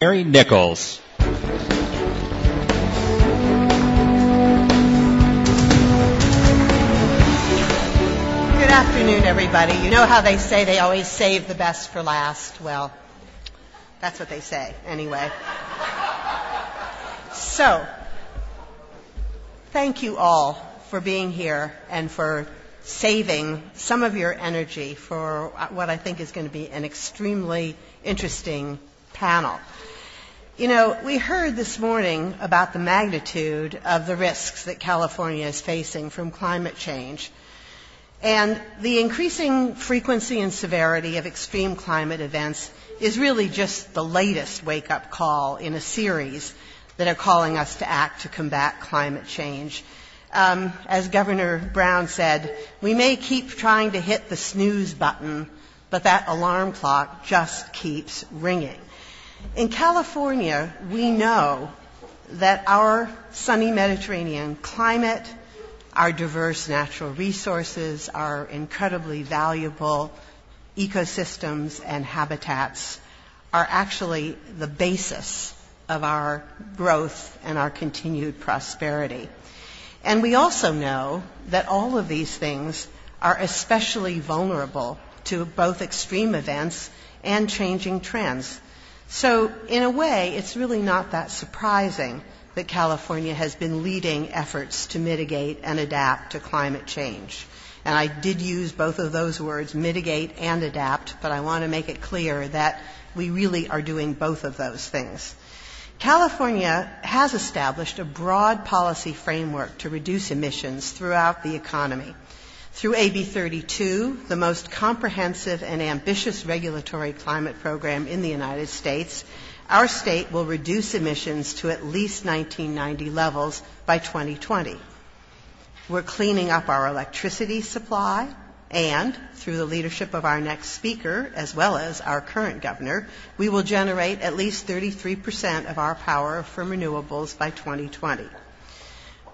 Mary Nichols. Good afternoon, everybody. You know how they say they always save the best for last? Well, that's what they say, anyway. So, thank you all for being here and for saving some of your energy for what I think is going to be an extremely interesting panel. You know, we heard this morning about the magnitude of the risks that California is facing from climate change. And the increasing frequency and severity of extreme climate events is really just the latest wake-up call in a series that are calling us to act to combat climate change. As Governor Brown said, we may keep trying to hit the snooze button, but that alarm clock just keeps ringing. In California, we know that our sunny Mediterranean climate, our diverse natural resources, our incredibly valuable ecosystems and habitats are actually the basis of our growth and our continued prosperity. And we also know that all of these things are especially vulnerable to both extreme events and changing trends. So, in a way, it's really not that surprising that California has been leading efforts to mitigate and adapt to climate change. And I did use both of those words, mitigate and adapt, but I want to make it clear that we really are doing both of those things. California has established a broad policy framework to reduce emissions throughout the economy. Through AB 32, the most comprehensive and ambitious regulatory climate program in the United States, our state will reduce emissions to at least 1990 levels by 2020. We're cleaning up our electricity supply, and through the leadership of our next speaker, as well as our current governor, we will generate at least 33% of our power from renewables by 2020.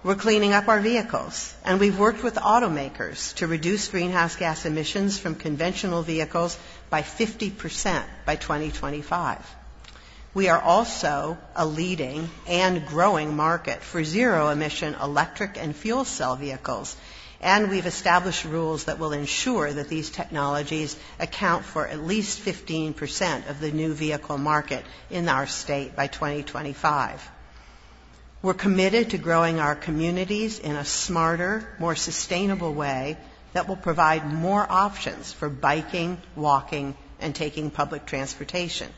We're cleaning up our vehicles, and we've worked with automakers to reduce greenhouse gas emissions from conventional vehicles by 50% by 2025. We are also a leading and growing market for zero-emission electric and fuel cell vehicles, and we've established rules that will ensure that these technologies account for at least 15% of the new vehicle market in our state by 2025. We're committed to growing our communities in a smarter, more sustainable way that will provide more options for biking, walking, and taking public transportation.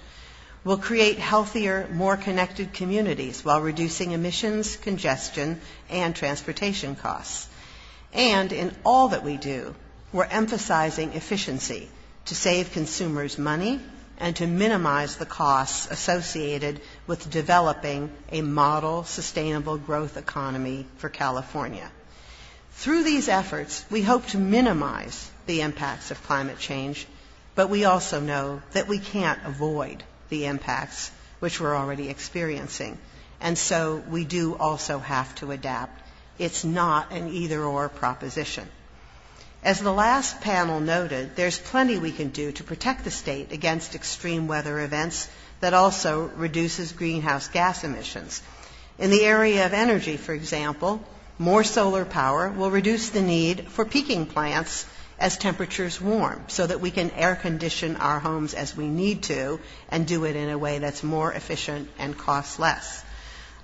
We'll create healthier, more connected communities while reducing emissions, congestion, and transportation costs. And in all that we do, we're emphasizing efficiency to save consumers money and to minimize the costs associated with developing a model sustainable growth economy for California. Through these efforts, we hope to minimize the impacts of climate change, but we also know that we can't avoid the impacts which we're already experiencing. And so we do also have to adapt. It's not an either-or proposition. As the last panel noted, there's plenty we can do to protect the state against extreme weather events that also reduces greenhouse gas emissions. In the area of energy, for example, more solar power will reduce the need for peaking plants as temperatures warm so that we can air condition our homes as we need to and do it in a way that's more efficient and costs less.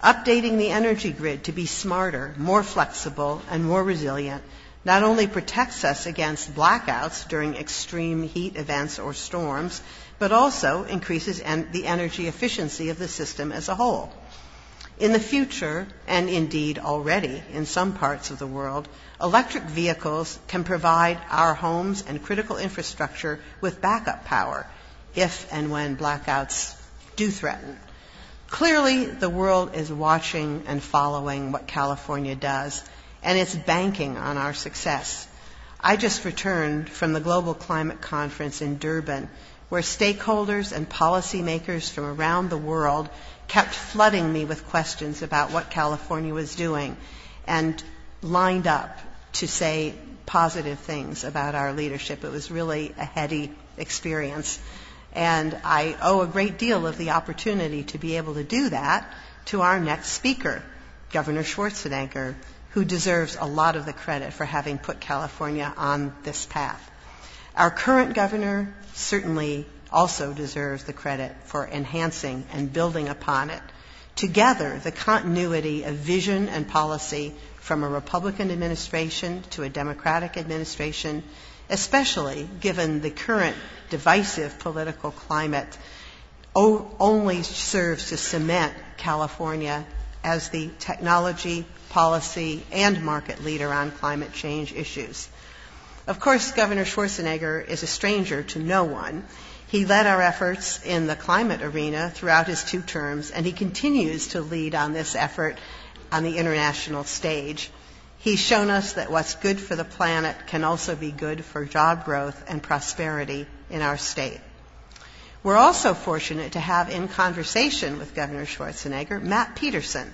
Updating the energy grid to be smarter, more flexible, and more resilient not only protects us against blackouts during extreme heat events or storms, but also increases the energy efficiency of the system as a whole. In the future, and indeed already in some parts of the world, electric vehicles can provide our homes and critical infrastructure with backup power if and when blackouts do threaten. Clearly, the world is watching and following what California does, and it's banking on our success. I just returned from the Global Climate Conference in Durban, where stakeholders and policymakers from around the world kept flooding me with questions about what California was doing and lined up to say positive things about our leadership. It was really a heady experience. And I owe a great deal of the opportunity to be able to do that to our next speaker, Governor Schwarzenegger, who deserves a lot of the credit for having put California on this path. Our current governor certainly also deserves the credit for enhancing and building upon it. Together, the continuity of vision and policy from a Republican administration to a Democratic administration, especially given the current divisive political climate, only serves to cement California as the technology, policy, and market leader on climate change issues. Of course, Governor Schwarzenegger is a stranger to no one. He led our efforts in the climate arena throughout his 2 terms, and he continues to lead on this effort on the international stage. He's shown us that what's good for the planet can also be good for job growth and prosperity in our state. We're also fortunate to have in conversation with Governor Schwarzenegger Matt Peterson.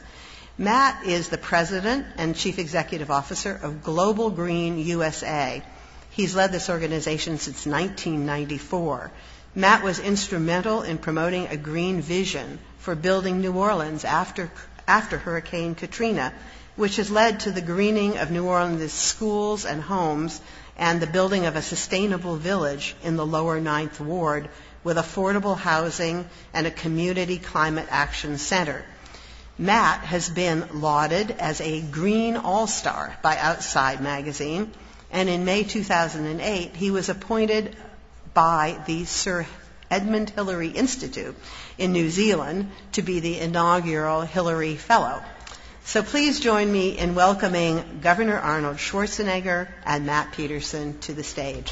Matt is the president and chief executive officer of Global Green USA. He's led this organization since 1994. Matt was instrumental in promoting a green vision for building New Orleans after Hurricane Katrina, which has led to the greening of New Orleans' schools and homes and the building of a sustainable village in the lower 9th Ward with affordable housing and a community climate action center. Matt has been lauded as a green all-star by Outside magazine, and in May 2008 he was appointed by the Sir Edmund Hillary Institute in New Zealand to be the inaugural Hillary Fellow. So please join me in welcoming Governor Arnold Schwarzenegger and Matt Peterson to the stage.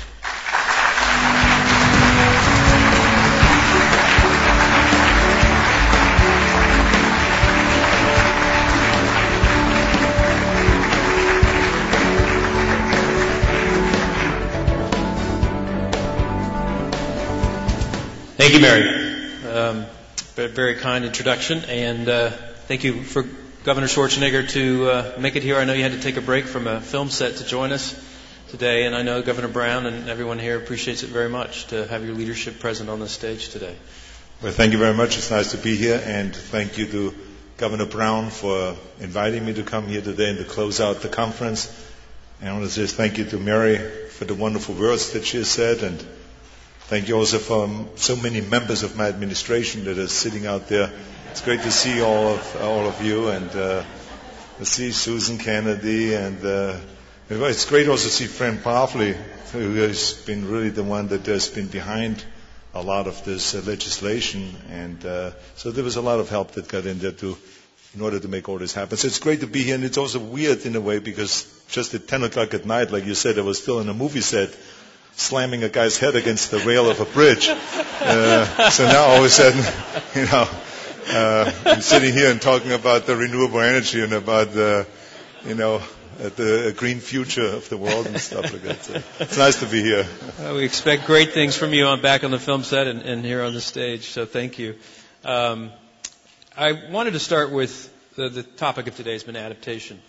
Thank you, Mary. Very kind introduction, and thank you for Governor Schwarzenegger to make it here. I know you had to take a break from a film set to join us today, and I know Governor Brown and everyone here appreciates it very much to have your leadership present on this stage today. Well, thank you very much. It's nice to be here, and thank you to Governor Brown for inviting me to come here today and to close out the conference. And I want to say thank you to Mary for the wonderful words that she has said, and thank you also for so many members of my administration that are sitting out there. It's great to see all of you, and to see Susan Kennedy, and it's great also to see Fran Parfley, who has been really the one that has been behind a lot of this legislation, and so there was a lot of help that got in there in order to make all this happen. So it's great to be here, and it's also weird in a way because just at 10 o'clock at night, like you said, I was still in a movie set, slamming a guy's head against the rail of a bridge. So now all of a sudden, I'm sitting here and talking about the renewable energy and about the green future of the world and stuff like that. So it's nice to be here. We expect great things from you back on the film set and here on the stage, so thank you. I wanted to start with the topic of today has been adaptation.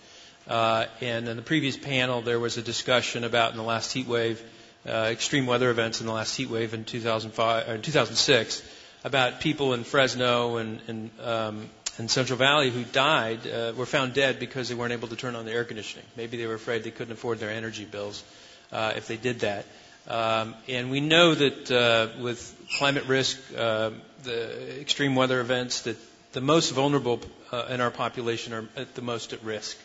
And in the previous panel, there was a discussion about in the last heat wave, extreme weather events in the last heat wave in 2006, about people in Fresno and Central Valley who died, were found dead because they weren't able to turn on the air conditioning. Maybe they were afraid they couldn't afford their energy bills if they did that. And we know that with climate risk, the extreme weather events, that the most vulnerable in our population are at the most at risk.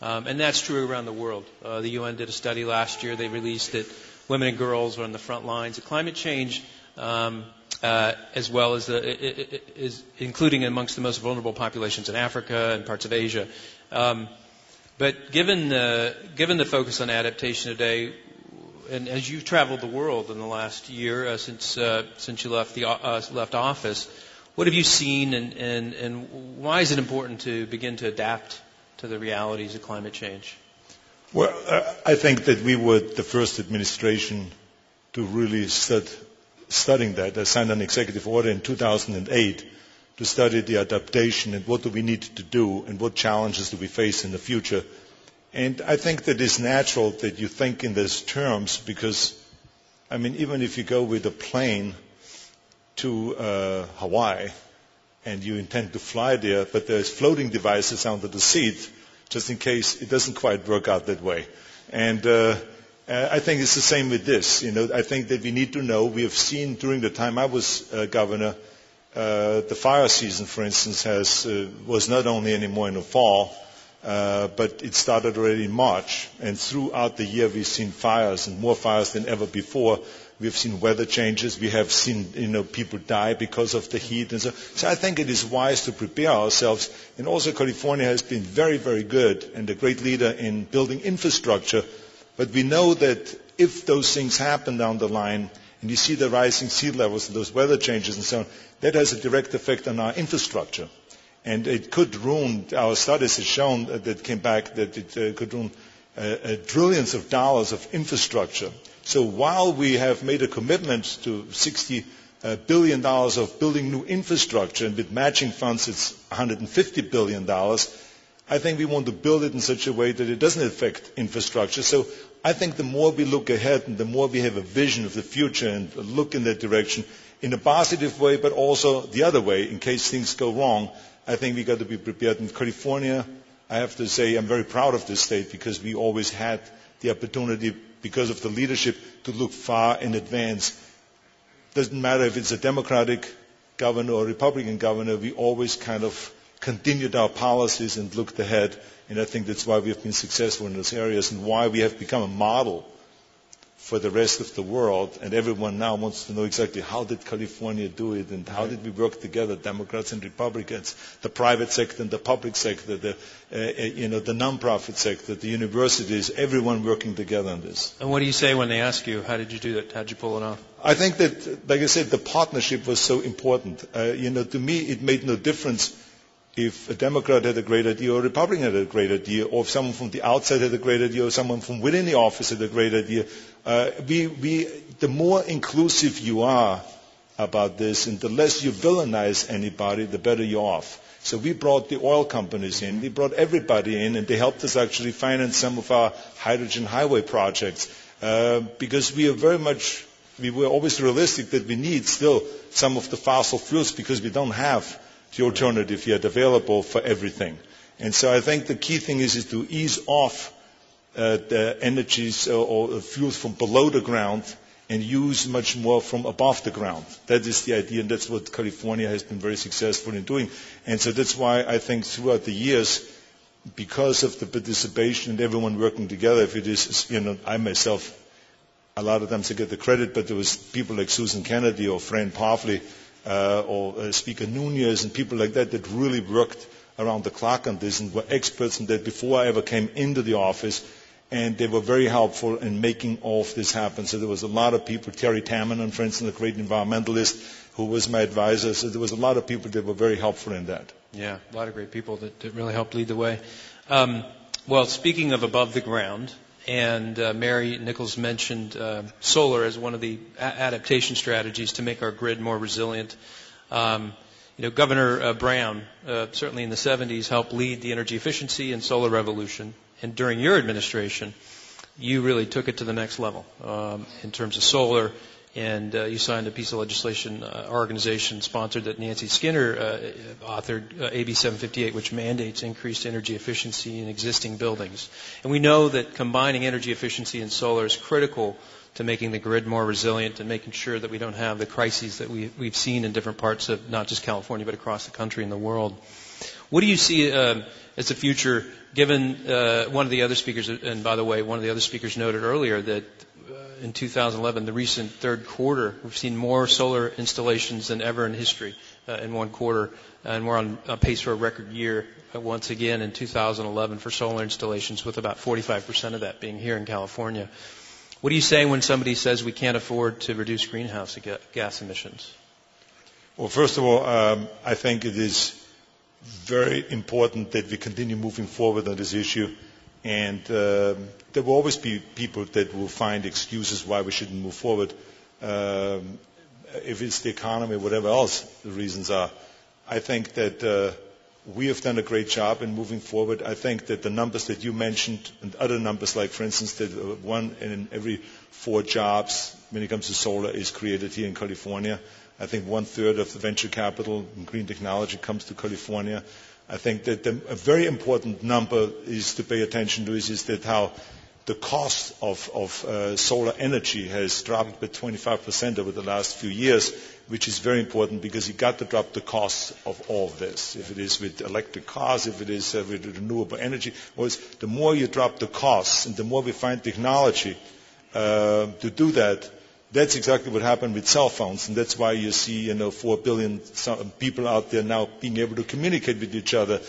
And that's true around the world. The UN did a study last year. They released that women and girls are on the front lines of climate change, as well as is including amongst the most vulnerable populations in Africa and parts of Asia. But given the focus on adaptation today, and as you've traveled the world in the last year since you left office, what have you seen, and why is it important to begin to adapt to the realities of climate change? Well, I think that we were the first administration to really start studying that. I signed an executive order in 2008 to study the adaptation and what do we need to do and what challenges do we face in the future. And I think that it's natural that you think in those terms because, I mean, even if you go with a plane to Hawaii and you intend to fly there, but there's floating devices under the seat just in case it doesn't quite work out that way. And I think it's the same with this. I think that we need to know. We have seen during the time I was governor, the fire season, for instance, was not only anymore in the fall, but it started already in March. And throughout the year, we've seen fires, and more fires than ever before. We have seen weather changes. We have seen, people die because of the heat and so. So I think it is wise to prepare ourselves. And also California has been very, very good and a great leader in building infrastructure. But we know that if those things happen down the line, and you see the rising sea levels and those weather changes and so on, that has a direct effect on our infrastructure. And it could ruin, our studies have shown that came back that it could ruin trillions of dollars of infrastructure. So while we have made a commitment to $60 billion of building new infrastructure, and with matching funds it's $150 billion, I think we want to build it in such a way that it doesn't affect infrastructure. So I think the more we look ahead and the more we have a vision of the future and look in that direction in a positive way, but also the other way, in case things go wrong, I think we've got to be prepared. In California, I have to say I'm very proud of this state because we always had the opportunity, because of the leadership, to look far in advance. Doesn't matter if it's a Democratic governor or Republican governor, we always kind of continued our policies and looked ahead. And I think that's why we have been successful in those areas and why we have become a model for the rest of the world. And everyone now wants to know exactly how did California do it and how did we work together, Democrats and Republicans, the private sector and the public sector, the non-profit sector, the universities, everyone working together on this. And what do you say when they ask you, how did you do that? How did you pull it off? I think that, like I said, the partnership was so important. To me, it made no difference if a Democrat had a great idea or a Republican had a great idea, or if someone from the outside had a great idea or someone from within the office had a great idea. The more inclusive you are about this and the less you villainize anybody, the better you're off. So we brought the oil companies in, we brought everybody in, and they helped us actually finance some of our hydrogen highway projects because we were always realistic that we need still some of the fossil fuels because we don't have the alternative yet available for everything. And so I think the key thing is to ease off the energies or fuels from below the ground and use much more from above the ground. That is the idea, and that's what California has been very successful in doing. And so that's why I think throughout the years, because of the participation and everyone working together, if it is, I myself, a lot of times I get the credit, but there was people like Susan Kennedy or Fran Parfley, or Speaker Nunez and people like that that really worked around the clock on this and were experts in that before I ever came into the office, and they were very helpful in making all of this happen. So there was a lot of people, Terry Tamminen, for instance, a great environmentalist who was my advisor, so there was a lot of people that were very helpful in that. Yeah, a lot of great people that really helped lead the way. Well, speaking of above the ground, and Mary Nichols mentioned solar as one of the adaptation strategies to make our grid more resilient. Governor Brown, certainly in the 70s, helped lead the energy efficiency and solar revolution. And during your administration, you really took it to the next level in terms of solar. And you signed a piece of legislation, our organization sponsored that Nancy Skinner authored, AB 758, which mandates increased energy efficiency in existing buildings. And we know that combining energy efficiency and solar is critical to making the grid more resilient and making sure that we don't have the crises that we've seen in different parts of not just California, but across the country and the world. What do you see as the future, given one of the other speakers, and by the way, one of the other speakers noted earlier that in 2011, the recent third quarter, we've seen more solar installations than ever in history in one quarter, and we're on a pace for a record year once again in 2011 for solar installations, with about 45% of that being here in California. What do you say when somebody says we can't afford to reduce greenhouse gas emissions? Well, first of all, I think it is very important that we continue moving forward on this issue. And there will always be people that will find excuses why we shouldn't move forward. If it's the economy, whatever else the reasons are. I think that we have done a great job in moving forward. I think that the numbers that you mentioned and other numbers, like, for instance, that 1 in every 4 jobs when it comes to solar is created here in California. I think 1/3 of the venture capital in green technology comes to California. I think that a very important number is to pay attention to is that how the cost of solar energy has dropped by 25% over the last few years, which is very important because you got to drop the costs of all of this. If it is with electric cars, if it is with renewable energy, the more you drop the costs and the more we find technology to do that, that's exactly what happened with cell phones, and that's why you see 4 billion people out there now being able to communicate with each other.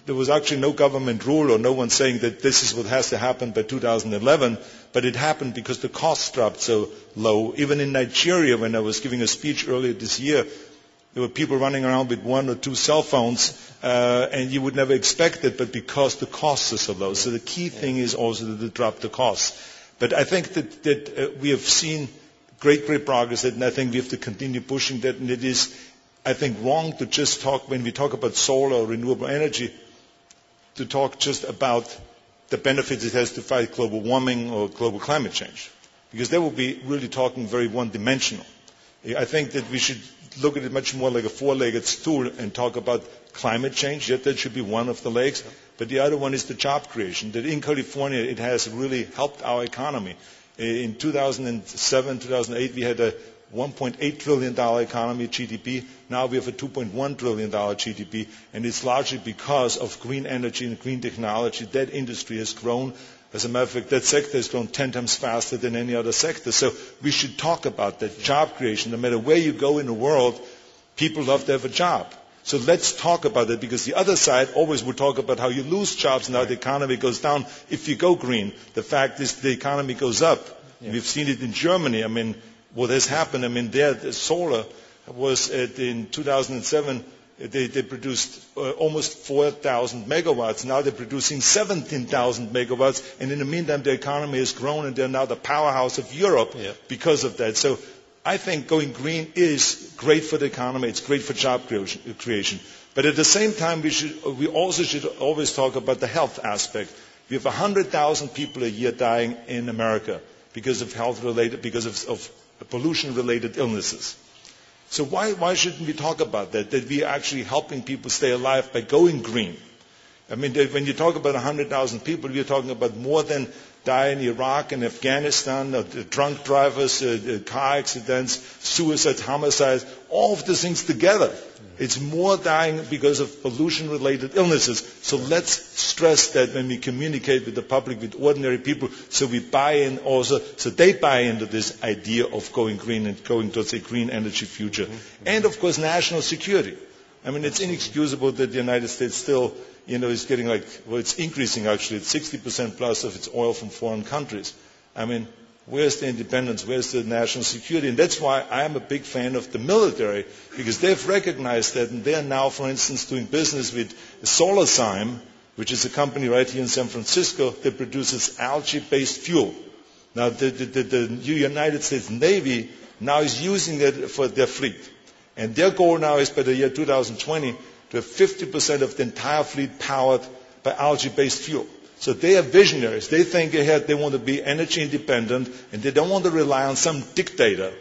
There was actually no government rule or no one saying that this is what has to happen by 2011, but it happened because the costs dropped so low. Even in Nigeria, when I was giving a speech earlier this year, there were people running around with 1 or 2 cell phones, and you would never expect it, but because the costs are so low. So the key thing is also to drop the costs. But I think that we have seen great progress, and I think we have to continue pushing that. And it is, I think, wrong to just talk, when we talk about solar or renewable energy, to talk just about the benefits it has to fight global warming or global climate change, because that will be really talking very one-dimensional. I think that we should look at it much more like a four-legged stool and talk about climate change. Yet that should be one of the legs. But the other one is the job creation. That in California, it has really helped our economy. In 2007, 2008, we had a $1.8 trillion economy, GDP. Now we have a $2.1 trillion GDP, and it's largely because of green energy and green technology. That industry has grown. As a matter of fact, that sector has grown 10 times faster than any other sector. So we should talk about that job creation. No matter where you go in the world, people love to have a job. So let's talk about it, because the other side always will talk about how you lose jobs and how the economy goes down if you go green. The fact is the economy goes up. Yeah. We've seen it in Germany. I mean, what has happened, there, the solar was in 2007, they produced almost 4,000 megawatts. Now they're producing 17,000 megawatts, and in the meantime, the economy has grown, and they're now the powerhouse of Europe because of that. So I think going green is great for the economy. It's great for job creation. But at the same time, we also should always talk about the health aspect. We have 100,000 people a year dying in America because of health-related, because of pollution-related illnesses. So why shouldn't we talk about that? That we are actually helping people stay alive by going green. When you talk about 100,000 people, we are talking about more than die in Iraq and Afghanistan, drunk drivers, car accidents, suicides, homicides, all of these things together. It's more dying because of pollution-related illnesses. So let's stress that when we communicate with the public, with ordinary people, so we buy in also, so they buy into this idea of going green and going towards a green energy future. And of course, national security. It's inexcusable that the United States still, is getting it's increasing actually. It's 60% plus of its oil from foreign countries. Where's the independence? Where's the national security? And that's why I am a big fan of the military, because they've recognized that, and they are now, for instance, doing business with SolarZyme, which is a company right here in San Francisco that produces algae-based fuel. Now, the United States Navy now is using it for their fleet. And their goal now is by the year 2020 to have 50% of the entire fleet powered by algae-based fuel. So they are visionaries. They think ahead. They want to be energy independent, and they don't want to rely on some dictator,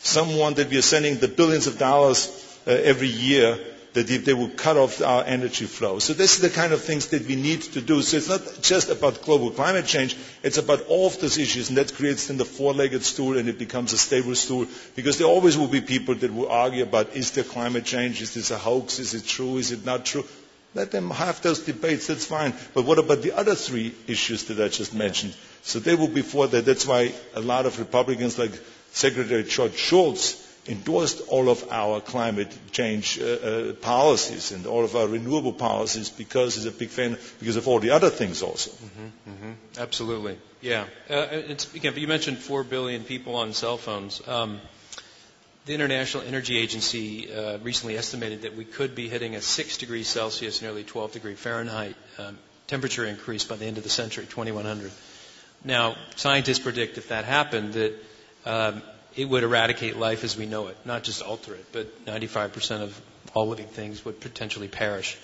someone that we are sending the billions of dollars every year, that they will cut off our energy flow. So this is the kind of things that we need to do. So it's not just about global climate change. It's about all of those issues, and that creates then the four-legged stool, and it becomes a stable stool, because there always will be people that will argue about, is there climate change? Is this a hoax? Is it true? Is it not true? Let them have those debates, that's fine. But what about the other three issues that I just mentioned? So they will be for that. That's why a lot of Republicans like Secretary George Shultz endorsed all of our climate change policies and all of our renewable policies, because he's a big fan, because of all the other things also. Absolutely. Yeah. You mentioned 4 billion people on cell phones. The International Energy Agency recently estimated that we could be hitting a 6 degrees Celsius, nearly 12 degree Fahrenheit temperature increase by the end of the century, 2100. Now, scientists predict if that happened that it would eradicate life as we know it, not just alter it, but 95% of all living things would potentially perish.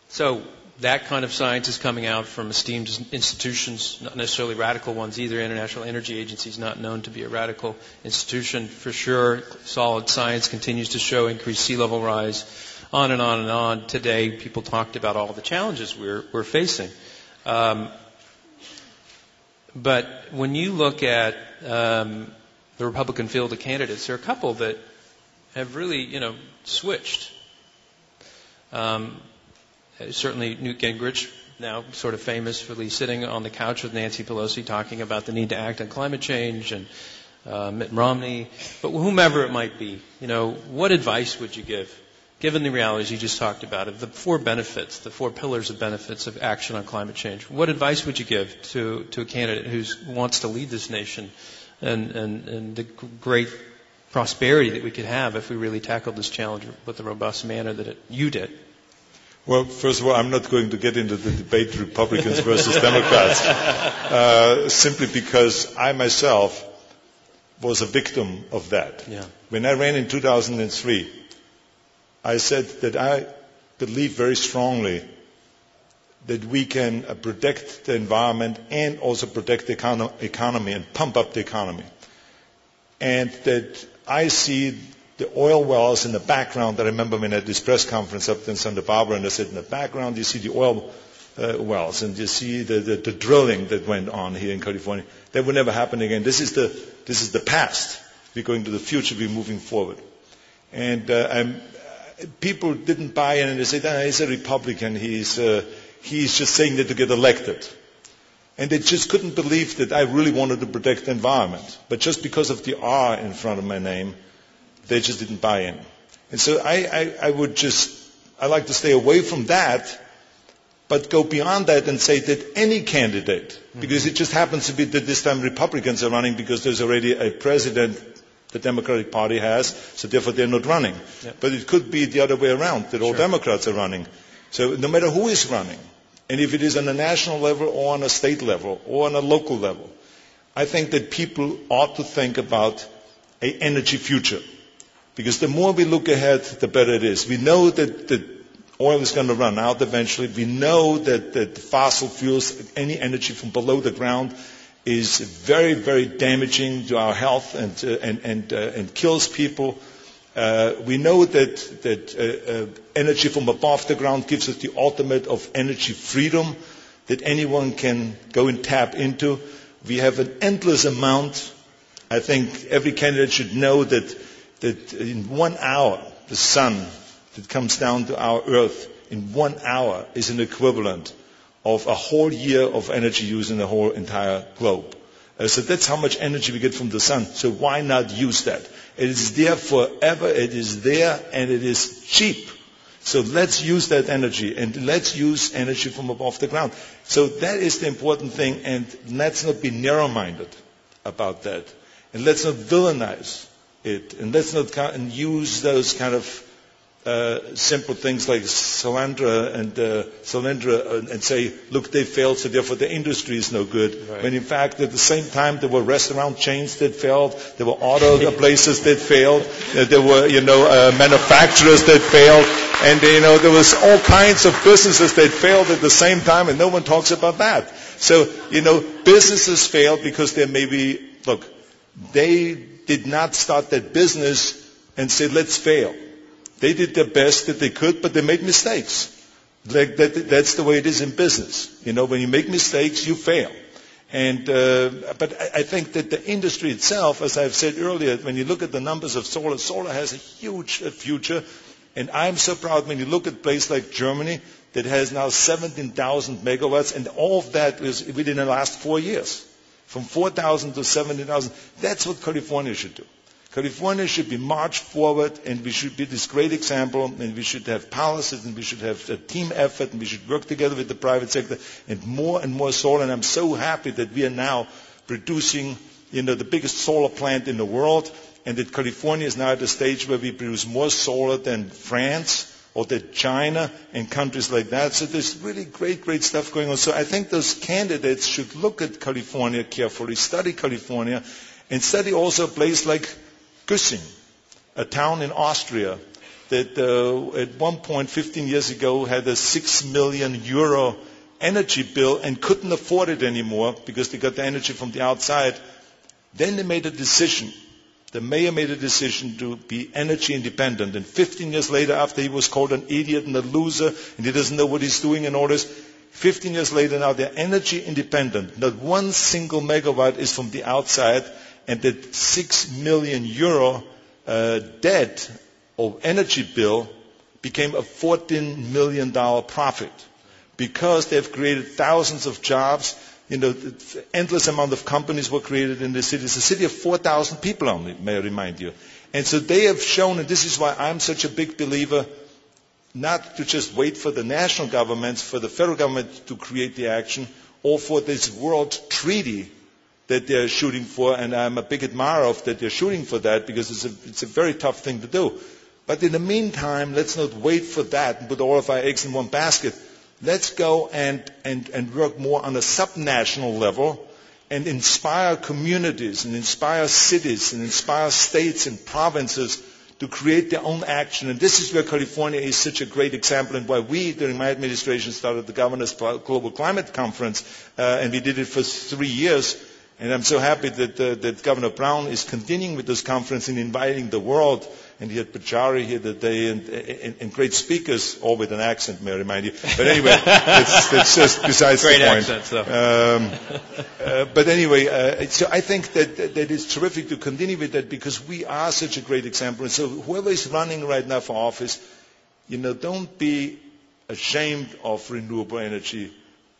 So that kind of science is coming out from esteemed institutions, not necessarily radical ones either. International Energy Agency is not known to be a radical institution for sure. Solid science continues to show increased sea level rise, on and on and on. Today, people talked about all the challenges we're facing. But when you look at the Republican field of candidates, there are a couple that have really, switched. Certainly Newt Gingrich, now sort of famously sitting on the couch with Nancy Pelosi talking about the need to act on climate change, and Mitt Romney, but whomever it might be, what advice would you give, given the realities you just talked about, of the four pillars of benefits of action on climate change? What advice would you give to a candidate who wants to lead this nation and the great prosperity that we could have if we really tackled this challenge with the robust manner that you did? Well, first of all, I'm not going to get into the debate Republicans versus Democrats, simply because I myself was a victim of that. Yeah. When I ran in 2003, I said that I believe very strongly that we can protect the environment and also protect the economy and pump up the economy. And that I see the oil wells in the background. I remember when I had this press conference up in Santa Barbara, and I said, in the background you see the oil wells, and you see the drilling that went on here in California. That will never happen again. This is the past. We're going to the future. We're moving forward. And people didn't buy in, and they said, he's a Republican. He's just saying that to get elected. And they just couldn't believe that I really wanted to protect the environment. But just because of the R in front of my name, they just didn't buy in. And so I like to stay away from that, but go beyond that and say that any candidate, because it just happens to be that this time Republicans are running because there's already a president the Democratic Party has, so therefore they're not running. Yep. But it could be the other way around, that all Democrats are running. So no matter who is running, and if it is on a national level or on a state level or on a local level, I think that people ought to think about an energy future. Because the more we look ahead, the better it is. We know that oil is going to run out eventually. We know that fossil fuels, any energy from below the ground, is very, very damaging to our health and kills people. We know that energy from above the ground gives us the ultimate of energy freedom that anyone can go and tap into. We have an endless amount. I think every candidate should know that in 1 hour, the sun that comes down to our earth in 1 hour is an equivalent of a whole year of energy use in the whole entire globe. So that's how much energy we get from the sun. So why not use that? It is there forever. It is there, and it is cheap. So let's use that energy, and let's use energy from above the ground. So that is the important thing, and let's not be narrow-minded about that. And let's not villainize it, and let's not use those kind of simple things like Solyndra and say, look, they failed, so therefore the industry is no good. Right. When in fact, at the same time, there were restaurant chains that failed, there were auto places that failed, there were, manufacturers that failed, and, there was all kinds of businesses that failed at the same time, and no one talks about that. So, businesses failed because there may be, they did not start that business and say, let's fail. They did their best that they could, but they made mistakes. That's the way it is in business. When you make mistakes, you fail. But I think that the industry itself, as I've said earlier, when you look at the numbers of solar has a huge future. And I'm so proud when you look at a place like Germany that has now 17,000 megawatts, and all of that is within the last 4 years. From 4,000 to 17,000. That's what California should do. California should be marched forward, and we should be this great example, and we should have policies, and we should have a team effort, and we should work together with the private sector, and more solar. And I'm so happy that we are now producing, the biggest solar plant in the world, and that California is now at a stage where we produce more solar than France or than China and countries like that. So there's really great stuff going on. So I think those candidates should look at California carefully, study California, and study also a place like Güssing, a town in Austria that at one point 15 years ago had a 6 million euro energy bill and couldn't afford it anymore because they got the energy from the outside. Then they made a decision. The mayor made a decision to be energy independent. And 15 years later, after he was called an idiot and a loser, and he doesn't know what he's doing and all this, 15 years later now they're energy independent. Not one single megawatt is from the outside, and that 6 million euro debt or energy bill became a $14 million profit because they've created thousands of jobs. Endless amount of companies were created in the city. It's a city of 4,000 people only, may I remind you. And so they have shown, and this is why I'm such a big believer, not to just wait for the national governments, for the federal government to create the action, or for this world treaty that they're shooting for, and I'm a big admirer of that they're shooting for that, because it's a very tough thing to do. But in the meantime, let's not wait for that and put all of our eggs in one basket. Let's go and work more on a subnational level and inspire communities and inspire cities and inspire states and provinces to create their own action. And this is where California is such a great example, and why we, during my administration, started the Governor's Global Climate Conference, and we did it for 3 years. And I'm so happy that Governor Brown is continuing with this conference and inviting the world. And he had Pachari here today, and great speakers, all with an accent, may I remind you. But anyway, that's just besides great the point. Accent, so. But anyway, so I think that it's terrific to continue with that, because we are such a great example. And so whoever is running right now for office, don't be ashamed of renewable energy.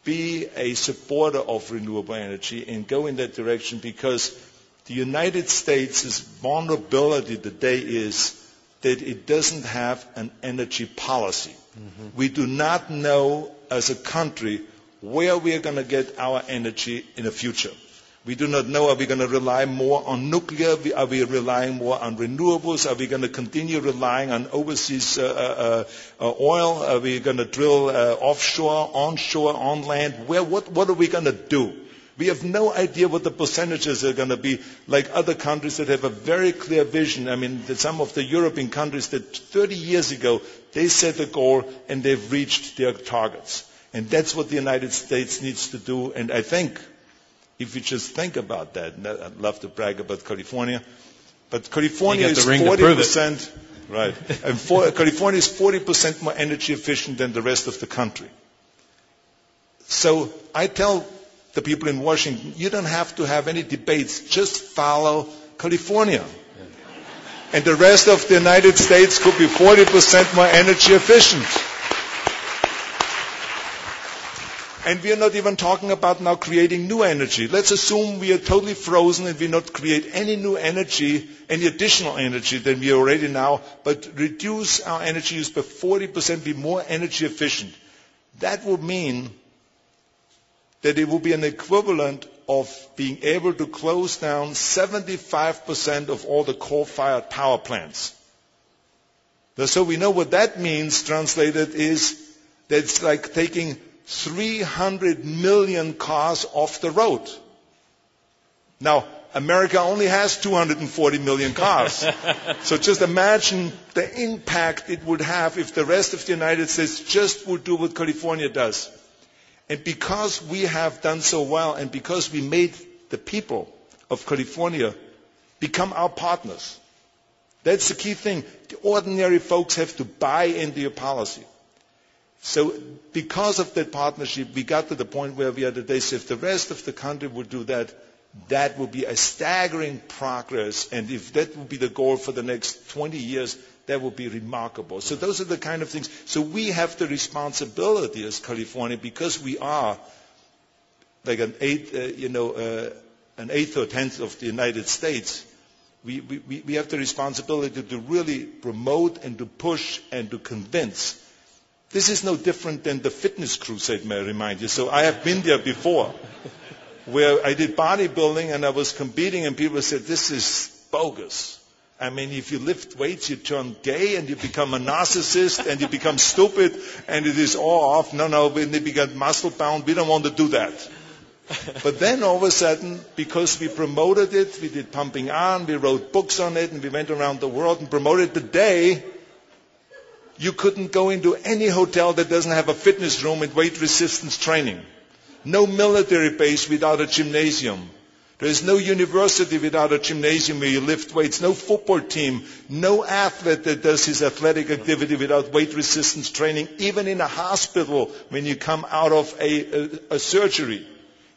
Be a supporter of renewable energy and go in that direction, because the United States' vulnerability today is that it doesn't have an energy policy. Mm-hmm. We do not know as a country where we are going to get our energy in the future. We do not know, are we going to rely more on nuclear? Are we relying more on renewables? Are we going to continue relying on overseas oil? Are we going to drill offshore, onshore, on land? What are we going to do? We have no idea what the percentages are going to be, like other countries that have a very clear vision. I mean, some of the European countries that 30 years ago, they set a goal and they've reached their targets. And that's what the United States needs to do. And I think, if you just think about that, and I'd love to brag about California, but California is 40%, right? And California is 40% more energy efficient than the rest of the country. So I tell the people in Washington, you don't have to have any debates, just follow California. And the rest of the United States could be 40% more energy efficient. And we are not even talking about now creating new energy. Let's assume we are totally frozen and we not create any new energy, any additional energy than we are already now, but reduce our energy use by 40%, be more energy efficient. That would mean that it will be an equivalent of being able to close down 75% of all the coal-fired power plants. So we know what that means, translated, is that it's like taking 300 million cars off the road. Now, America only has 240 million cars. So just imagine the impact it would have if the rest of the United States just would do what California does. And because we have done so well, and because we made the people of California become our partners, that's the key thing. The ordinary folks have to buy into your policy. So because of that partnership, we got to the point where we are today. So if the rest of the country would do that, that would be a staggering progress. And if that would be the goal for the next 20 years, that would be remarkable. So those are the kind of things. So we have the responsibility as California, because we are like an eighth or tenth of the United States. We have the responsibility to really promote and to push and to convince. This is no different than the fitness crusade, may I remind you. So I have been there before, where I did bodybuilding and I was competing, and people said, this is bogus. I mean, if you lift weights, you turn gay and you become a narcissist and you become stupid and it is all off. No, when they become muscle bound, we don't want to do that. But then all of a sudden, because we promoted it, we did Pumping On, we wrote books on it, and we went around the world and promoted the day, you couldn't go into any hotel that doesn't have a fitness room and weight resistance training. No military base without a gymnasium. There is no university without a gymnasium where you lift weights. No football team, no athlete that does his athletic activity without weight resistance training. Even in a hospital, when you come out of a surgery,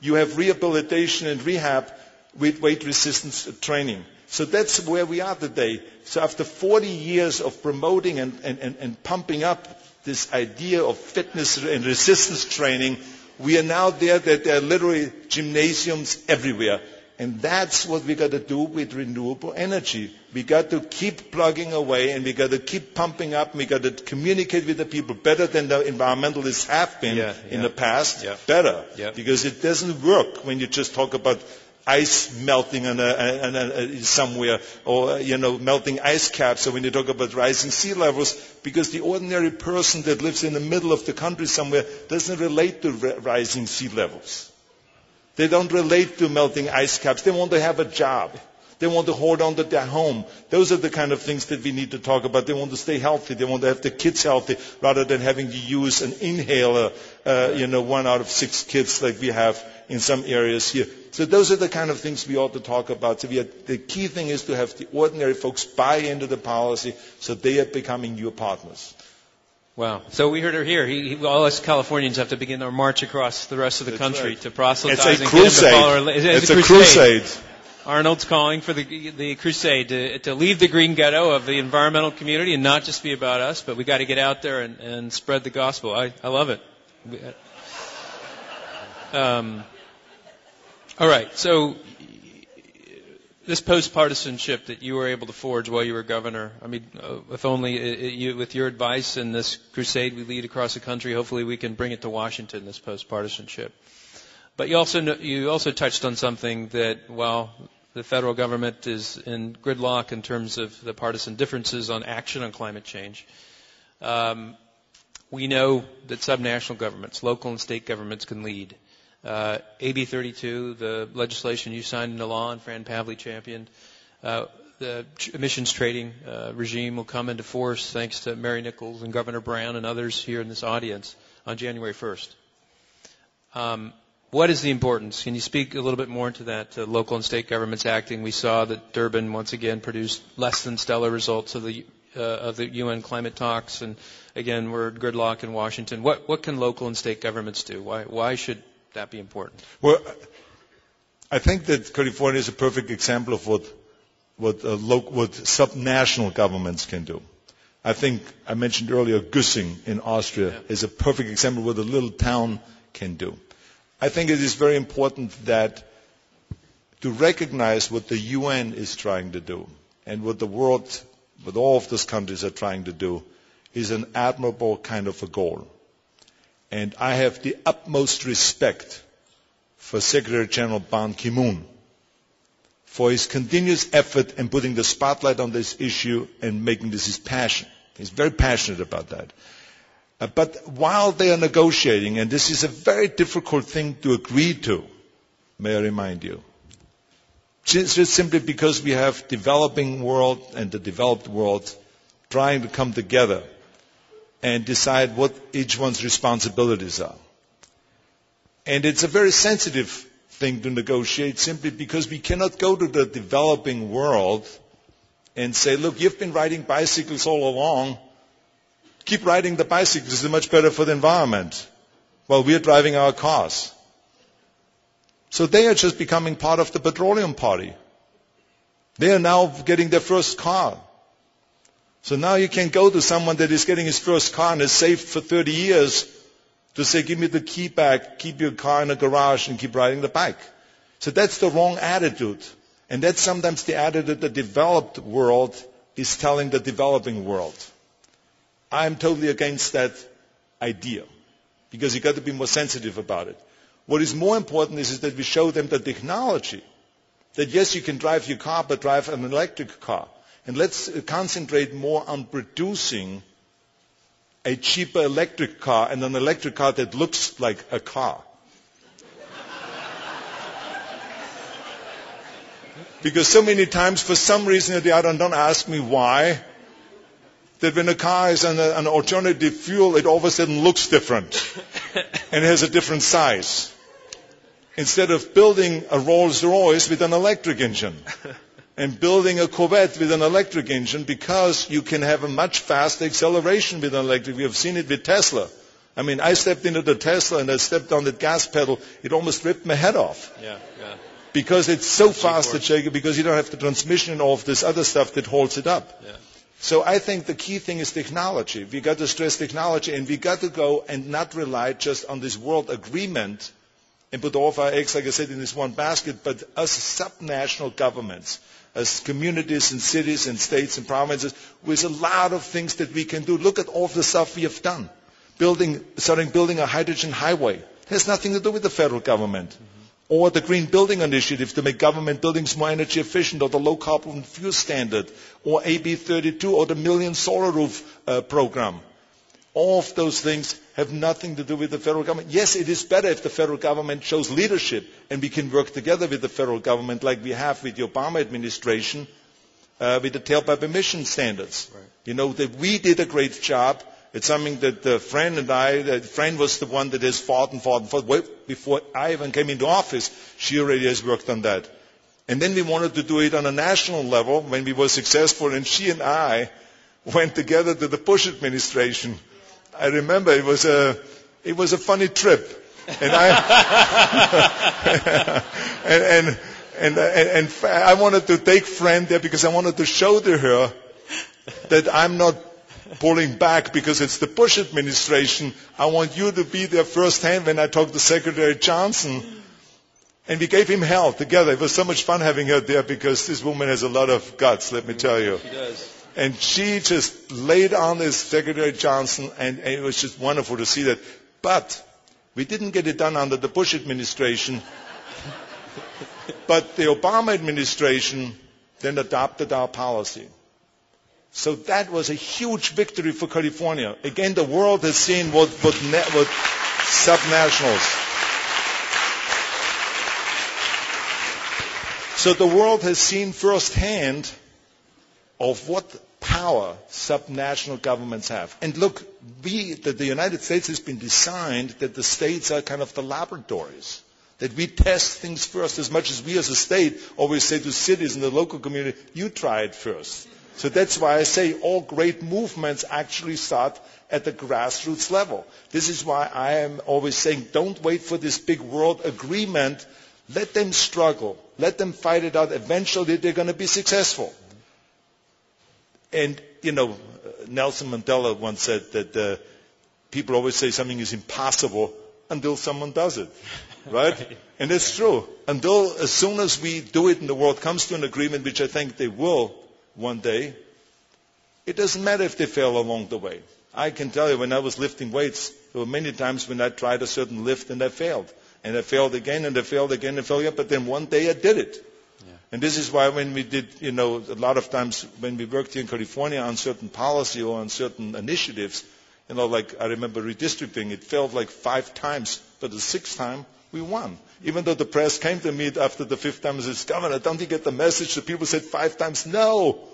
you have rehabilitation and rehab with weight resistance training. So that's where we are today. So after 40 years of promoting and pumping up this idea of fitness and resistance training, we are now there that there are literally gymnasiums everywhere. And that's what we got to do with renewable energy. We got to keep plugging away, and we got to keep pumping up, and we got to communicate with the people better than the environmentalists have been in the past. Better. Because it doesn't work when you just talk about ice melting somewhere, or melting ice caps, or when you talk about rising sea levels, because the ordinary person that lives in the middle of the country somewhere doesn't relate to rising sea levels. They don't relate to melting ice caps. They want to have a job. They want to hold on to their home. Those are the kind of things that we need to talk about. They want to stay healthy. They want to have their kids healthy rather than having to use an inhaler, 1 out of 6 kids like we have in some areas here. So those are the kind of things we ought to talk about. So the key thing is to have the ordinary folks buy into the policy so they are becoming your partners. Wow. So we heard her here. All us Californians have to begin our march across the rest of the country to proselytize. It's a crusade. It's a crusade. Arnold's calling for the crusade to leave the green ghetto of the environmental community and not just be about us, but we got to get out there and spread the gospel. I love it. All right. So this post-partisanship that you were able to forge while you were governor, I mean, if only with your advice and this crusade we lead across the country, hopefully we can bring it to Washington, this post-partisanship. But you also touched on something that while the federal government is in gridlock in terms of the partisan differences on action on climate change, we know that subnational governments, local and state governments can lead. AB 32, the legislation you signed into law and Fran Pavley championed, the emissions trading regime will come into force thanks to Mary Nichols and Governor Brown and others here in this audience on January 1st. What is the importance? Can you speak a little bit more into that? Local and state governments acting. We saw that Durban once again produced less than stellar results of the UN climate talks, and again we're gridlock in Washington. What can local and state governments do? Why should that be important? Well, I think that California is a perfect example of what subnational governments can do. I think I mentioned earlier Güssing in Austria is a perfect example of what a little town can do. I think it is very important that to recognize what the UN is trying to do and what the world, what all of those countries are trying to do, is an admirable kind of a goal. And I have the utmost respect for Secretary General Ban Ki-moon for his continuous effort in putting the spotlight on this issue and making this his passion. He's very passionate about that. But while they are negotiating, and this is a very difficult thing to agree to, may I remind you, just simply because we have developing world and the developed world trying to come together and decide what each one's responsibilities are. And it's a very sensitive thing to negotiate simply because we cannot go to the developing world and say, look, you've been riding bicycles all along. Keep riding the bicycles. It's much better for the environment while we're driving our cars. So they are just becoming part of the petroleum party. They are now getting their first car. So now you can go to someone that is getting his first car and has saved for 30 years to say, give me the key back, keep your car in a garage and keep riding the bike. So that's the wrong attitude. And that's sometimes the attitude the developed world is telling the developing world. I'm totally against that idea because you've got to be more sensitive about it. What is more important is that we show them the technology. That yes, you can drive your car, but drive an electric car. And let's concentrate more on producing a cheaper electric car and an electric car that looks like a car. Because so many times, for some reason or the other, and don't ask me why, that when a car is on an alternative fuel, it all of a sudden looks different and has a different size. Instead of building a Rolls-Royce with an electric engine and building a Corvette with an electric engine, because you can have a much faster acceleration with an electric. We have seen it with Tesla. I mean, I stepped into the Tesla and I stepped on the gas pedal. It almost ripped my head off. Yeah. Because it's so fast to check it, because you don't have the transmission and all of this other stuff that holds it up. Yeah. So I think the key thing is technology. We got to stress technology, and we got to go and not rely just on this world agreement and put all of our eggs, like I said, in this one basket, but us subnational governments, as communities and cities and states and provinces, with a lot of things that we can do. Look at all of the stuff we have done. Starting building a hydrogen highway. It has nothing to do with the federal government. Or the Green Building Initiative to make government buildings more energy efficient, or the low carbon fuel standard, or AB 32, or the Million Solar Roof program. All of those things have nothing to do with the federal government. Yes, it is better if the federal government shows leadership and we can work together with the federal government like we have with the Obama administration with the tailpipe emission standards. Right. You know, that we did a great job. It's something that Fran was the one that has fought. Way before I even came into office, she already has worked on that. And then we wanted to do it on a national level when we were successful, and she and I went together to the Bush administration. I remember it was a funny trip. And and I wanted to take Fran there because I wanted to show to her that I'm not pulling back because it's the Bush administration. I want you to be there firsthand when I talk to Secretary Johnson. And we gave him hell together. It was so much fun having her there because this woman has a lot of guts, let me tell you. She does. And she just laid on this Secretary Johnson, and it was just wonderful to see that. But we didn't get it done under the Bush administration. But the Obama administration then adopted our policy. So that was a huge victory for California. Again, the world has seen what subnationals. So the world has seen firsthand of what power subnational governments have. And look, the United States has been designed that the states are kind of the laboratories. That we test things first, as much as we as a state always say to cities and the local community, you try it first. So that's why I say all great movements actually start at the grassroots level. This is why I am always saying, don't wait for this big world agreement. Let them struggle. Let them fight it out. Eventually they're going to be successful. And, you know, Nelson Mandela once said that people always say something is impossible until someone does it. Right? And it's true. As soon as we do it and the world comes to an agreement, which I think they will one day, it doesn't matter if they fail along the way. I can tell you, when I was lifting weights, there were many times when I tried a certain lift and I failed. And I failed again and I failed again and failed again, but then one day I did it. Yeah. And this is why when we did, a lot of times when we worked here in California on certain policy or on certain initiatives, like I remember redistricting, it failed like 5 times, but the 6th time we won. Even though the press came to me after the 5th time and said, Governor, don't you get the message? The people said 5 times, no,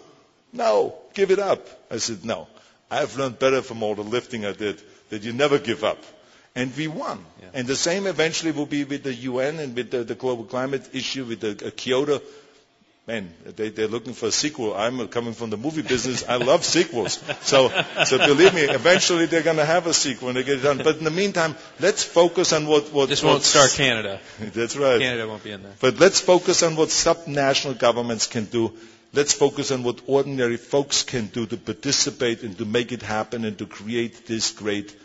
give it up. I said, no. I've learned better from all the lifting I did, that you never give up. And we won. Yeah. And the same eventually will be with the UN and with the global climate issue, with the Kyoto. Man, they're looking for a sequel. I'm coming from the movie business. I love sequels. So believe me, eventually they're going to have a sequel and they get it done. But in the meantime, let's focus on what this won't start Canada. That's right. Canada won't be in there. But let's focus on what subnational governments can do. Let's focus on what ordinary folks can do to participate and to make it happen and to create this great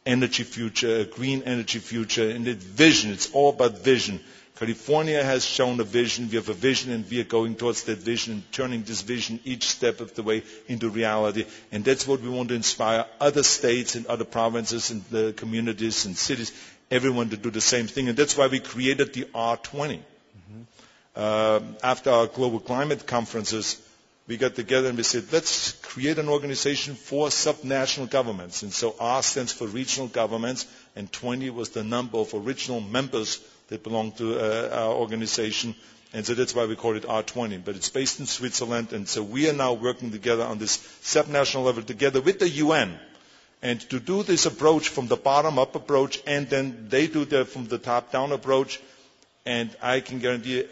energy future, a green energy future, and the vision. It's all about vision. California has shown a vision. We have a vision, and we are going towards that vision and turning this vision each step of the way into reality. And that's what we want to inspire other states and other provinces and the communities and cities, everyone to do the same thing. And that's why we created the R20. After our global climate conferences, we got together and we said, let's create an organization for subnational governments. And so R stands for regional governments, and 20 was the number of original members that belong to our organization. And so that's why we call it R20. But it's based in Switzerland, and so we are now working together on this subnational level together with the UN. And to do this approach from the bottom-up approach, and then they do the from the top-down approach, and I can guarantee you,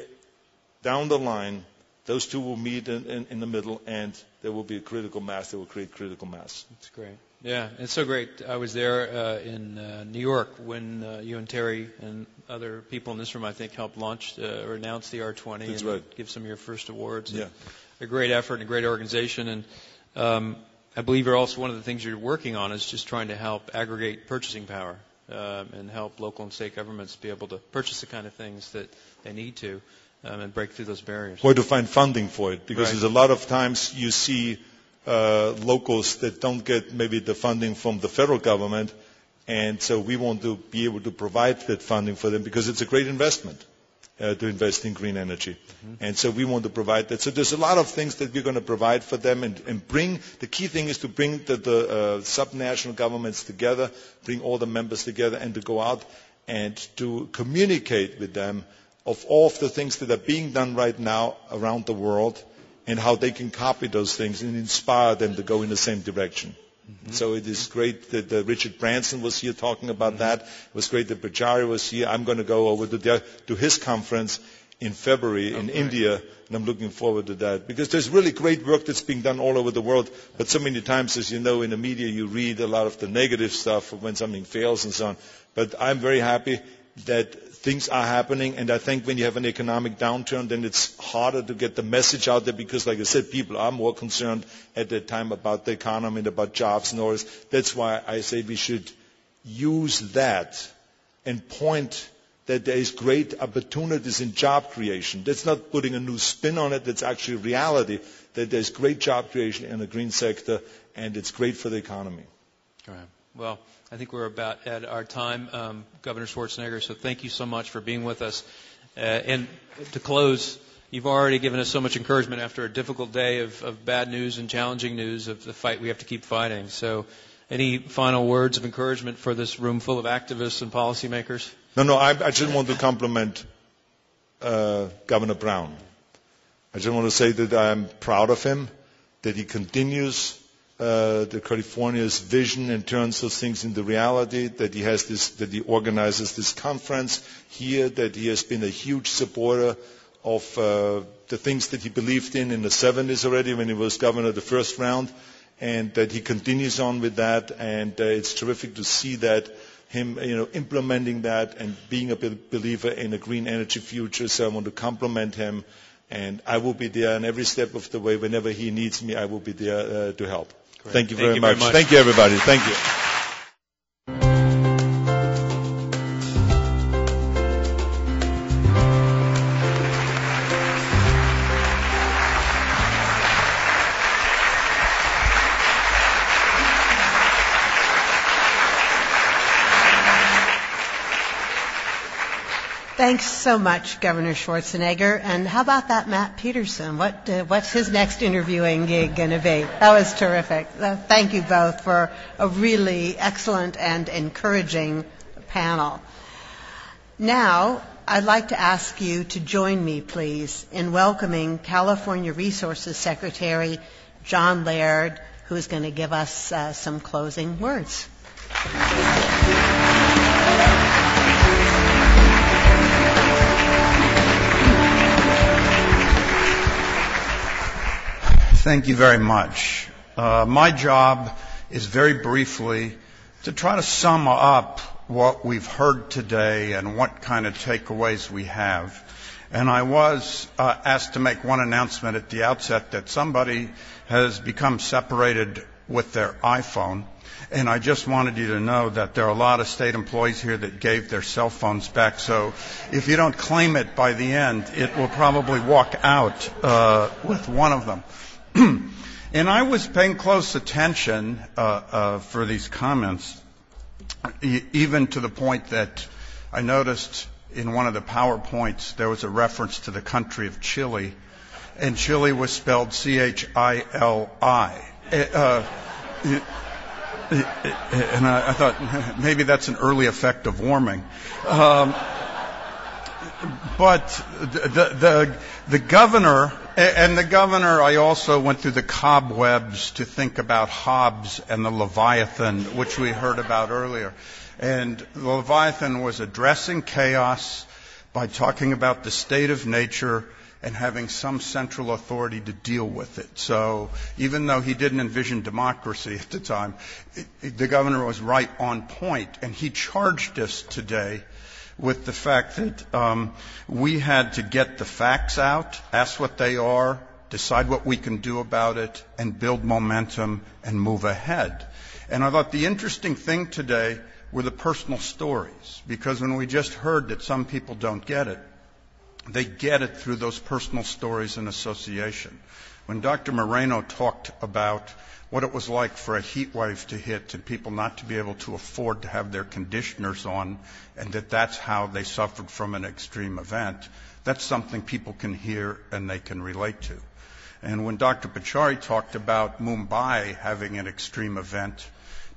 down the line, those two will meet in the middle, and there will be a critical mass. They will create critical mass. That's great. Yeah, it's so great. I was there in New York when you and Terry and other people in this room, I think, helped launch or announce the R20. That's and right. Give some of your first awards. Yeah. A great effort and a great organization. And I believe you're also one of the things you're working on is just trying to help aggregate purchasing power and help local and state governments be able to purchase the kind of things that they need to and break through those barriers. Where to find funding for it, because Right. there's a lot of times you see locals that don't get maybe the funding from the federal government, and so we want to be able to provide that funding for them because it's a great investment to invest in green energy. Mm-hmm. And so we want to provide that. So there's a lot of things that we're going to provide for them and bring. The key thing is to bring the subnational governments together, bring all the members together, and to go out and to communicate with them of all of the things that are being done right now around the world and how they can copy those things and inspire them to go in the same direction. Mm-hmm. So it is great that Richard Branson was here talking about that. It was great that Bajari was here. I'm going to go over to his conference in February in India, and I'm looking forward to that. Because there's really great work that's being done all over the world, but so many times, as you know, in the media you read a lot of the negative stuff when something fails and so on. But I'm very happy that things are happening, and I think when you have an economic downturn, then it's harder to get the message out there because, like I said, people are more concerned at that time about the economy and about jobs and all this. That's why I say we should use that and point that there is great opportunities in job creation. That's not putting a new spin on it. That's actually reality, that there's great job creation in the green sector, and it's great for the economy. All right. Well, I think we're about at our time, Governor Schwarzenegger, so thank you so much for being with us. And to close, you've already given us so much encouragement after a difficult day of bad news and challenging news of the fight we have to keep fighting. So any final words of encouragement for this room full of activists and policymakers? No, I just want to compliment Governor Brown. I just want to say that I'm proud of him, that he continues the California's vision and turns those things into reality, that he has this, that he organizes this conference here, that he has been a huge supporter of the things that he believed in the 70s already when he was governor the first round, and that he continues on with that, and it's terrific to see that him, implementing that and being a believer in a green energy future. So I want to compliment him, and I will be there in every step of the way. Whenever he needs me, I will be there to help. Great. Thank you very much. Very much. Thank you, everybody. Thank you. Thanks so much, Governor Schwarzenegger. And how about that Matt Peterson? What's his next interviewing gig going to be? That was terrific. Thank you both for a really excellent and encouraging panel. Now, I'd like to ask you to join me, please, in welcoming California Resources Secretary John Laird, who is going to give us some closing words. Thank you very much. My job is very briefly to try to sum up what we've heard today and what kind of takeaways we have. And I was asked to make one announcement at the outset that somebody has become separated with their iPhone. And I just wanted you to know that there are a lot of state employees here that gave their cell phones back. So if you don't claim it by the end, it will probably walk out with one of them. And I was paying close attention for these comments, even to the point that I noticed in one of the PowerPoints there was a reference to the country of Chile, and Chile was spelled Chili. And I thought maybe that's an early effect of warming. But the governor, I also went through the cobwebs to think about Hobbes and the Leviathan, which we heard about earlier. And the Leviathan was addressing chaos by talking about the state of nature and having some central authority to deal with it. So even though he didn't envision democracy at the time, the governor was right on point. And he charged us today with the fact that we had to get the facts out, ask what they are, decide what we can do about it, and build momentum and move ahead. And I thought the interesting thing today were the personal stories, because when we just heard that some people don't get it, they get it through those personal stories and association. When Dr. Moreno talked about what it was like for a heat wave to hit and people not to be able to afford to have their conditioners on, and that's how they suffered from an extreme event, that's something people can hear and they can relate to. And when Dr. Pachauri talked about Mumbai having an extreme event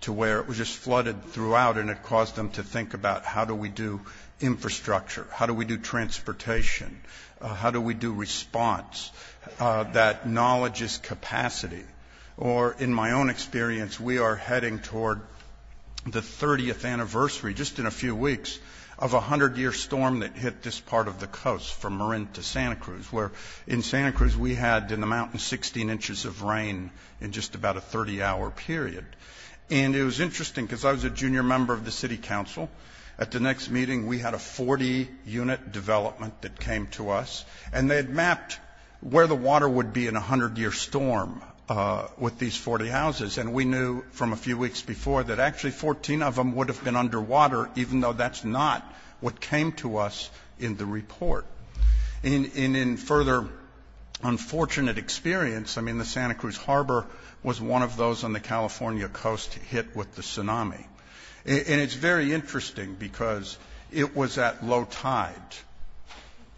to where it was just flooded throughout, and it caused them to think about how do we do infrastructure, how do we do transportation, how do we do response, that knowledge is capacity. Or in my own experience, we are heading toward the 30th anniversary, just in a few weeks, of a 100-year storm that hit this part of the coast from Marin to Santa Cruz, where in Santa Cruz we had in the mountains 16 inches of rain in just about a 30-hour period. And it was interesting because I was a junior member of the city council. At the next meeting, we had a 40-unit development that came to us, and they had mapped where the water would be in a 100-year storm with these 40 houses. And we knew from a few weeks before that actually 14 of them would have been underwater, even though that's not what came to us in the report. In further unfortunate experience, I mean, the Santa Cruz Harbor was one of those on the California coast hit with the tsunami. And it's very interesting because it was at low tide.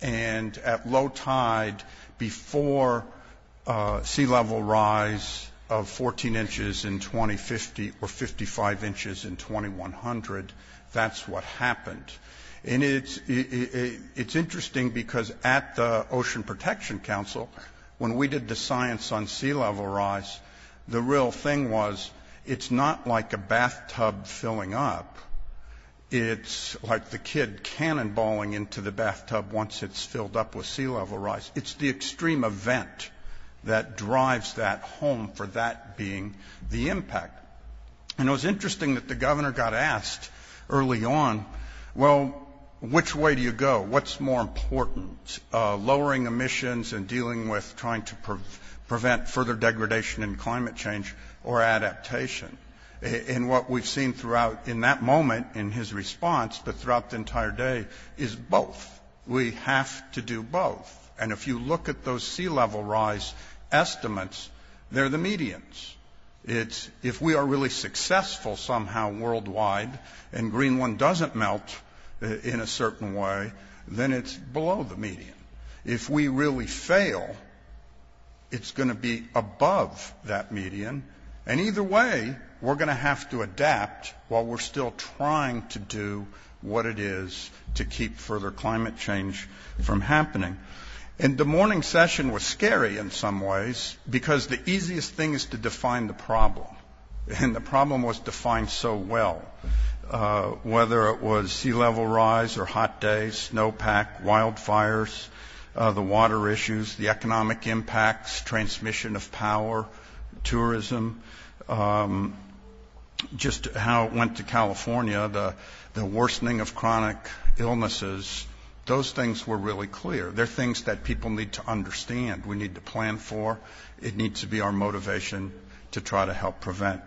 And at low tide, before sea level rise of 14 inches in 2050 or 55 inches in 2100, that's what happened. And it's interesting because at the Ocean Protection Council, when we did the science on sea level rise, the real thing was it's not like a bathtub filling up. It's like the kid cannonballing into the bathtub once it's filled up with sea level rise. It's the extreme event that drives that home for that being the impact. And it was interesting that the governor got asked early on, well, which way do you go? What's more important, lowering emissions and dealing with trying to prevent further degradation in climate change or adaptation? And what we've seen throughout in that moment in his response, but throughout the entire day, is both. We have to do both. And if you look at those sea level rise estimates, they're the medians. It's if we are really successful somehow worldwide and Greenland doesn't melt in a certain way, then it's below the median. If we really fail, it's going to be above that median. And either way, we're going to have to adapt while we're still trying to do what it is to keep further climate change from happening. And the morning session was scary in some ways because the easiest thing is to define the problem. And the problem was defined so well. Whether it was sea level rise or hot days, snowpack, wildfires, the water issues, the economic impacts, transmission of power, tourism, just how it went to California, the worsening of chronic illnesses, those things were really clear. They're things that people need to understand. We need to plan for. It needs to be our motivation to try to help prevent.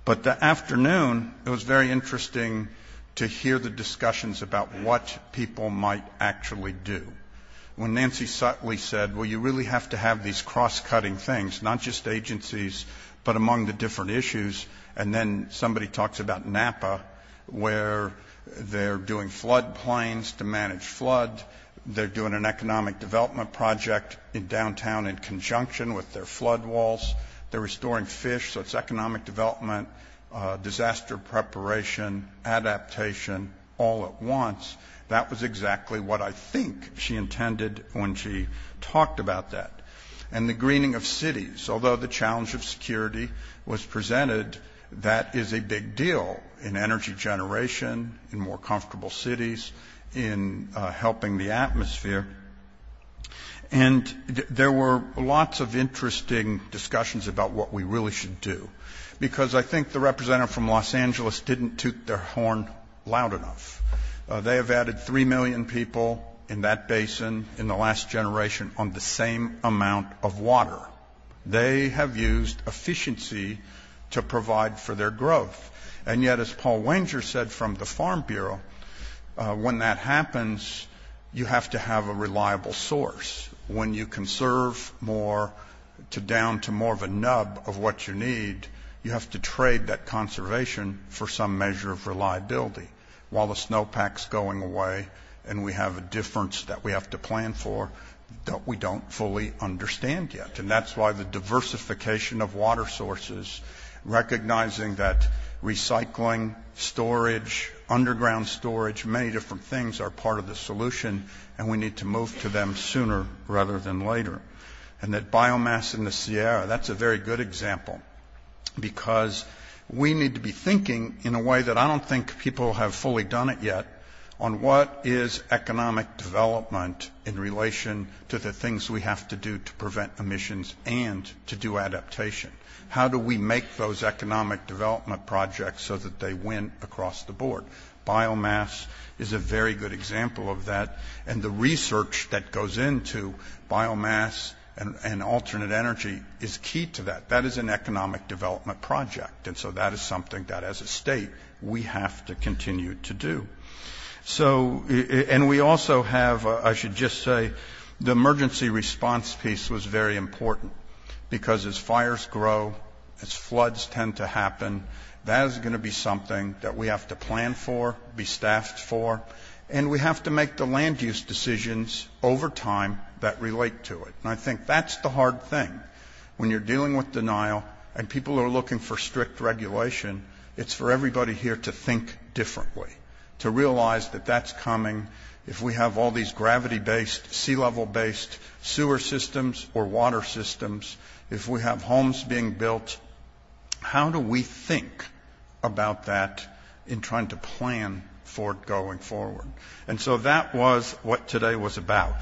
But the afternoon, it was very interesting to hear the discussions about what people might actually do. When Nancy Sutley said, well, you really have to have these cross-cutting things, not just agencies, but among the different issues. And then somebody talks about Napa, where they're doing flood plains to manage flood. They're doing an economic development project in downtown in conjunction with their flood walls. They're restoring fish, so it's economic development, disaster preparation, adaptation, all at once. That was exactly what I think she intended when she talked about that. And the greening of cities, although the challenge of security was presented, that is a big deal in energy generation, in more comfortable cities, in helping the atmosphere. And there were lots of interesting discussions about what we really should do, because I think the representative from Los Angeles didn't toot their horn loud enough. They have added 3 million people in that basin in the last generation on the same amount of water. They have used efficiency to provide for their growth. And yet, as Paul Wenger said from the Farm Bureau, when that happens, you have to have a reliable source. When you conserve more down to more of a nub of what you need, you have to trade that conservation for some measure of reliability. While the snowpack's going away and we have a difference that we have to plan for that we don't fully understand yet. And that's why the diversification of water sources, recognizing that recycling, storage, underground storage, many different things are part of the solution, and we need to move to them sooner rather than later. And that biomass in the Sierra, that's a very good example, because we need to be thinking in a way that I don't think people have fully done it yet on what is economic development in relation to the things we have to do to prevent emissions and to do adaptation. How do we make those economic development projects so that they win across the board? Biomass is a very good example of that, and the research that goes into biomass and alternate energy is key to that. That is an economic development project, and so that is something that as a state we have to continue to do. So, and we also have, I should just say, the emergency response piece was very important, because as fires grow, as floods tend to happen, that is going to be something that we have to plan for, be staffed for, and we have to make the land use decisions over time that relate to it. And I think that's the hard thing. When you're dealing with denial and people are looking for strict regulation, it's for everybody here to think differently, to realize that that's coming. If we have all these gravity-based, sea level-based sewer systems or water systems, if we have homes being built, how do we think about that in trying to plan for it going forward? And so that was what today was about,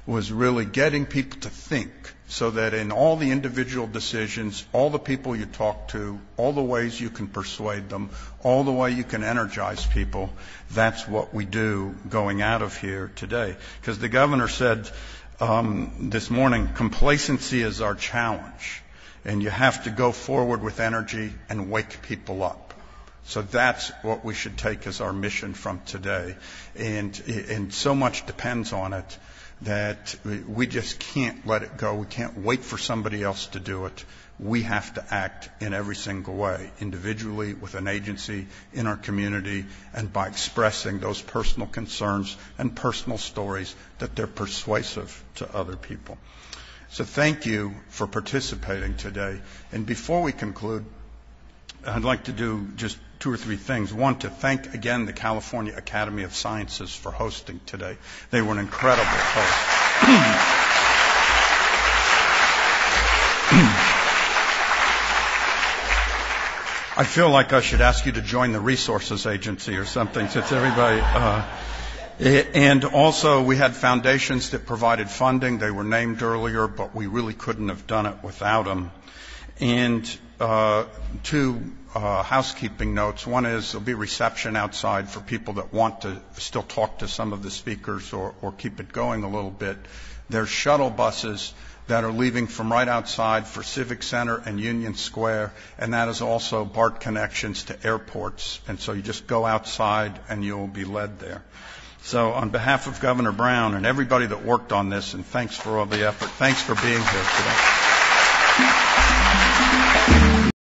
was really getting people to think, so that in all the individual decisions, all the people you talk to, all the ways you can persuade them, all the way you can energize people, that's what we do going out of here today. Because the governor said this morning, complacency is our challenge, and you have to go forward with energy and wake people up. So that's what we should take as our mission from today. And so much depends on it that we just can't let it go. We can't wait for somebody else to do it. We have to act in every single way, individually, with an agency, in our community, and by expressing those personal concerns and personal stories that they're persuasive to other people. So thank you for participating today. And before we conclude, I'd like to do just 2 or 3 things. One, to thank again the California Academy of Sciences for hosting today. They were an incredible host. I feel like I should ask you to join the resources agency or something, since everybody... And also, we had foundations that provided funding. They were named earlier, but we really couldn't have done it without them. And 2 housekeeping notes. One is there'll be reception outside for people that want to still talk to some of the speakers or keep it going a little bit. There's shuttle buses that are leaving from right outside for Civic Center and Union Square, and that is also BART connections to airports. And so you just go outside and you'll be led there. So on behalf of Governor Brown and everybody that worked on this, and thanks for all the effort, thanks for being here today.